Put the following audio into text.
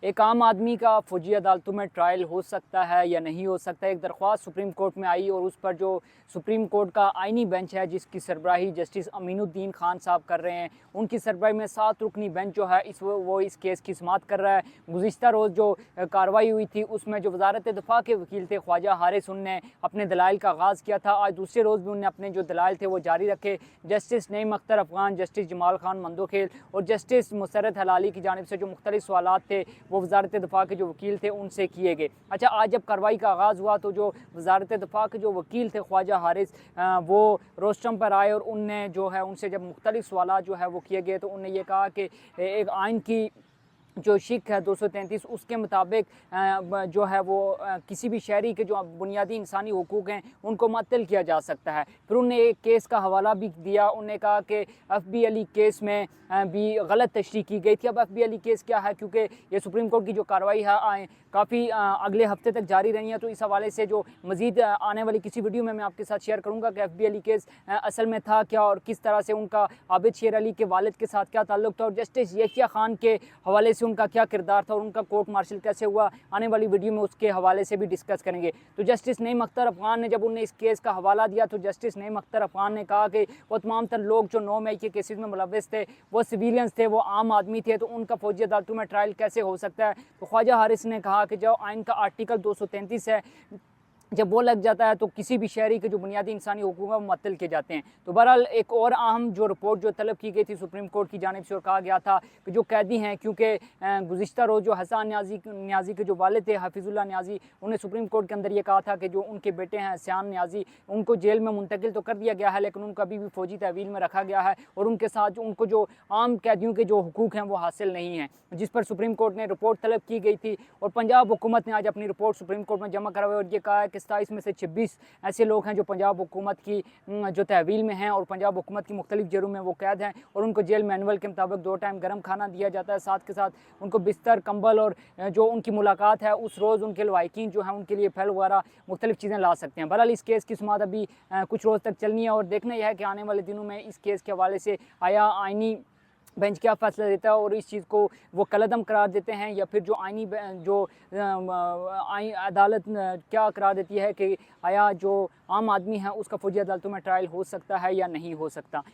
एक आम आदमी का फौजी अदालतों में ट्रायल हो सकता है या नहीं हो सकता है। एक दरख्वास्त सुप्रीम कोर्ट में आई और उस पर जो सुप्रीम कोर्ट का आइनी बेंच है जिसकी सरबराही जस्टिस अमीनुद्दीन खान साहब कर रहे हैं, उनकी सरबराही में 7 रुकनी बेंच जो है इस केस की समाअत कर रहा है। गुज़िश्ता रोज़ जो कार्रवाई हुई थी उसमें जो वजारत दिफा के वकील थे ख्वाजा हारिस, उनने अपने दलाइल का आगाज़ किया था। आज दूसरे रोज़ भी उन्होंने अपने जो दलाइल थे वो जारी रखे। जस्टिस नईम अख्तर अफ़गान, जस्टिस जमाल खान मंदोखेल और जस्टिस मुसर्रत हलाली की जानिब से जो मुख्तलिफ सवालात थे वो वजारत दिफा के जो वकील थे उनसे किए गए। अच्छा, आज जब कार्रवाई का आगाज़ हुआ तो जो वजारत दिफा के जो वकील थे ख्वाजा हारिस, वो रोस्टम पर आए और उनने जो है उनसे जब मुख्तलिफ सवालात जो है वो किए गए तो उन्होंने ये कहा कि एक आइन की जो शिक है 233 उसके मुताबिक जो है वो किसी भी शहरी के जो बुनियादी इंसानी हुकूक हैं उनको मुअत्तल किया जा सकता है। फिर उन्होंने एक केस का हवाला भी दिया। उन्होंने कहा कि FB अली केस में भी गलत तशरीह की गई थी। अब FB अली केस क्या है, क्योंकि ये सुप्रीम कोर्ट की जो कार्रवाई है काफ़ी अगले हफ्ते तक जारी रही है, तो इस हवाले से जो मज़ीद आने वाली किसी वीडियो में मैं आपके साथ शेयर करूँगा कि FB अली केस असल में था क्या और किस तरह से उनका आबिद शेर अली के वालिद के साथ क्या ताल्लुक़ था और जस्टिस यहिया खान के हवाले से उनका क्या किरदार था और उनका कोर्ट मार्शल कैसे हुआ। आने वाली वीडियो में उसके हवाले से भी डिस्कस करेंगे। तो जस्टिस नईम अख्तर अफ़गान ने जब उन्हें इस केस का हवाला दिया तो जस्टिस नईम अख्तर अफ़गान ने कहा कि वो तमाम तर लोग जो 9 मई के केसेस में मुलव्वस थे वो सिविलियंस थे, वो आम आदमी थे, तो उनका फौजी अदालतों में ट्रायल कैसे हो सकता है। तो ख्वाजा हारिस ने कहा कि जो आइन का आर्टिकल 233 है जब वो लग जाता है तो किसी भी शहरी के जो बुनियादी इंसानी हुकूक है वो मुअत्तल किए जाते हैं। तो बहरहाल एक और अहम जो रिपोर्ट जो तलब की गई थी सुप्रीम कोर्ट की जानिब से और कहा गया था कि जो कैदी हैं, क्योंकि गुज़िश्ता रोज़ जो हसन न्याज़ी के जो वालिद थे हफीज़ुल्लाह न्याज़ी, उन्हें सुप्रीम कोर्ट के अंदर ये कहा था कि जो उनके बेटे हैं सियान न्याज़ी उनको जेल में मुंतकिल तो कर दिया गया है लेकिन उनको अभी भी फ़ौजी तहवील में रखा गया है और उनके साथ उनको जो आम कैदियों के जो हुकूक हैं वो हासिल नहीं हैं, जिस पर सुप्रीम कोर्ट ने रिपोर्ट तलब की गई थी। और पंजाब हुकूमत ने आज अपनी रिपोर्ट सुप्रीम कोर्ट में जमा करवाई और ये कहा है कि 27 में से 26 ऐसे लोग हैं जो पंजाब हुकूमत की जो तहवील में हैं और पंजाब हुकूमत की मुख्तलिफ जेलों में वो कैद हैं और उनको जेल मैनुअल के मुताबिक 2 टाइम गर्म खाना दिया जाता है, साथ के साथ उनको बिस्तर, कंबल और जो उनकी मुलाकात है उस रोज़ उनके लवाकिन जो हैं उनके लिए फल वगैरह मुख्तलिफ चीज़ें ला सकते हैं। बहरहाल इस केस की समाअत अभी कुछ रोज़ तक चलनी है और देखना यह है कि आने वाले दिनों में इस केस के हवाले से आया आइनी बेंच क्या फ़ैसला देता है और इस चीज़ को वो कलअदम करार देते हैं या फिर जो आइनी जो अदालत क्या करार देती है कि आया जो आम आदमी है उसका फौजी अदालतों में ट्रायल हो सकता है या नहीं हो सकता।